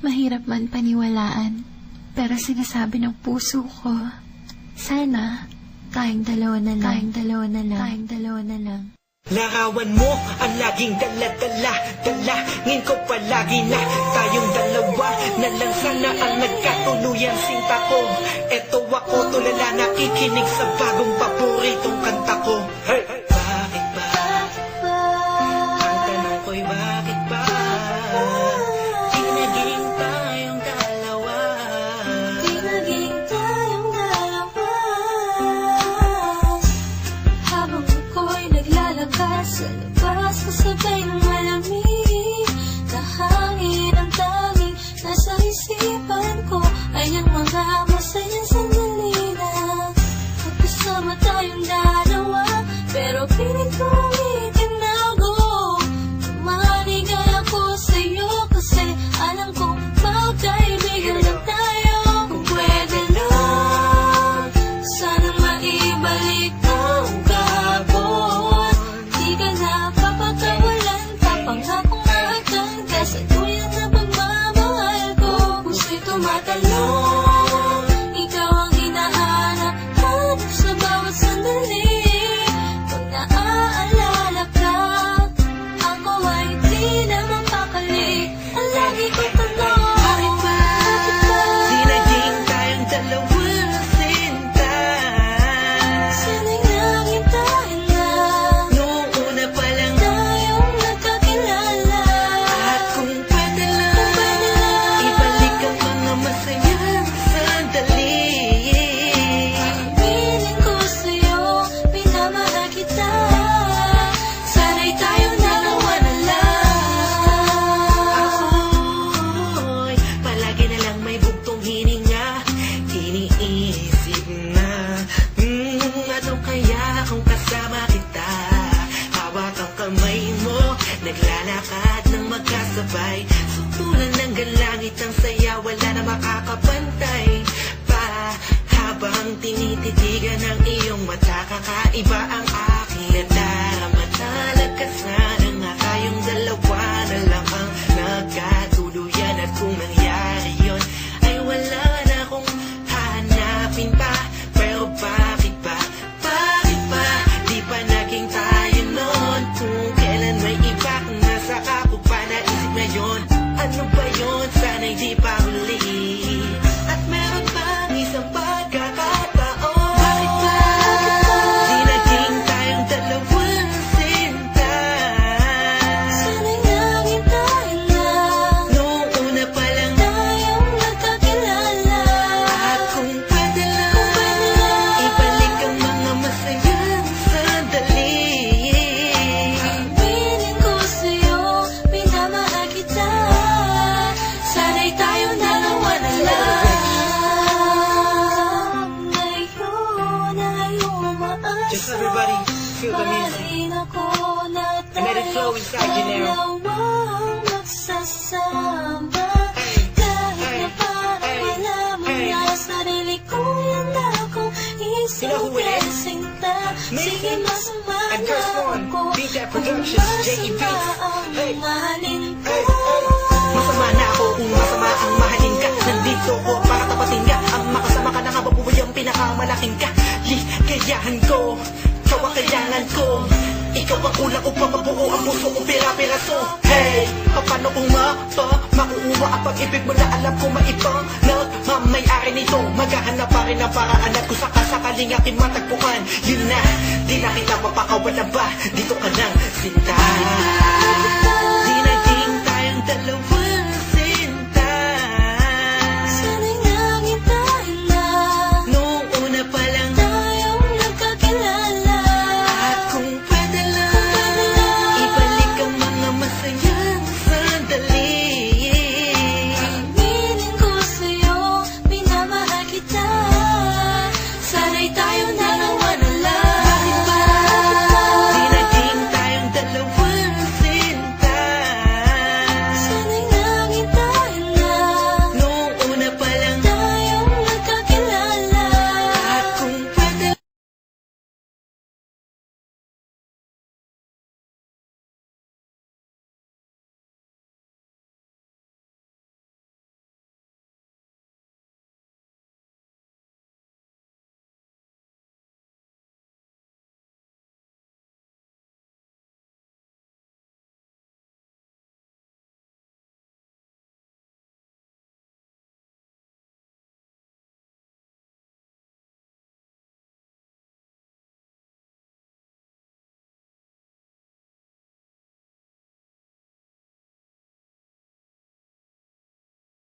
Mahirap man paniwalaan, pero sinasabi ng puso ko, sana tayong dalawa na lang. Larawan mo ang laging dala-dala, dalangin ko palagi na tayong dalawa na lang sana ang nagkatuluyan. Sinta ko, eto ako tulala, nakikinig sa bagong paboritong kanta ko. Hey! Bakit ba? Ang tanong ko'y bakit ba? Di naging tayong dalawa. Habang ako'y naglalakad sa labas, kasabay ng malamig na hangin, ang tanging nasa isipan ko ay ang mga masayang sandali na magkasama tayong dalawa. Pero pilit kong itinago, maligay ako sa'yo kasi alam kong magkaibigan lang tayo. Kung pwede lang, sana maibalik ang gabon. Di ka na papatawalan, papangakong maagdan ka sa tuyan na pagmamahal ko. Puso'y tumatalon, ikaw ang hinahanap sa bawat sandali. Pag naaalala ka, ako ay di na mapakali. Ang lagi ko tanong, bakit ba? Di naging tayong dalawa, sinta. Sana'y nangintayin na Noong una pa lang, tayong nagkakilala. at kung pwede lang, ibalik ang mga masayang sandali. Piling ko sa'yo, pinamahal kita. Sana'y tayong dalawa na lang. Ako'y palagi na lang may bugtong hininga. Iniisip na, ano kaya kung kasama kita? Hawak ang kamay mo, naglalakad ng magkasabay. Sutulan ng galangit ang saya, wala na makakapantay pa. Habang tinititigan ng iyong mata, kakaiba ang aking nadarama. Talaga sana nga tayong dalawa na lang ang nagkatuluyan. At kung nangyari yun, ay wala na akong hahanapin pa. Pero bakit ba? Bakit ba? Di pa naging tayo noon. Kung kailan may iba, kung nasa ko pa naisip na yun. Ano ba yun? Sana'y di pa huli. At meron pang isang pagkakataon. Bakit ba? Di naging tayong dalawa, sinta. Sana'y nangintayin na Noong una pa lang, tayong nagkakilala. at kung pwede lang, ibalik ang mga masayang sandali. Piling ko sa'yo, pinamahal kita. Sana'y tayong dalawa na lang. Ngayon ay umaasa, Just everybody feel the music. mahalin ako na And let it flow inside you now. dalawang magsasama. Kahit na parang wala mo na sarili ko, yan akong You know who it isip is? sinta. Sige, masama And na Curse One, ako Beat That kung Productions, J.E. masama Beats. ang Hey. mahalin ko. Hey, hey. Masama na ako kung masama ang mahalin ka. Nandito ko para tapatin ka. Ang makasama ka na nga babuhay ang pinakamalaking ka. Ligayahan ko, ikaw ang kailangan ko. Ikaw ang kulang upang mabuo ang puso kong pira-piraso. Hey, paano kung makuha ang pag-ibig mo na alam ko maibang nagmamayari nito. Maghahanap pa rin ang paraan at kung sakasakaling aking matagpuan, yun na, di na kita mapakawalan ba? Dito ka lang, sinta.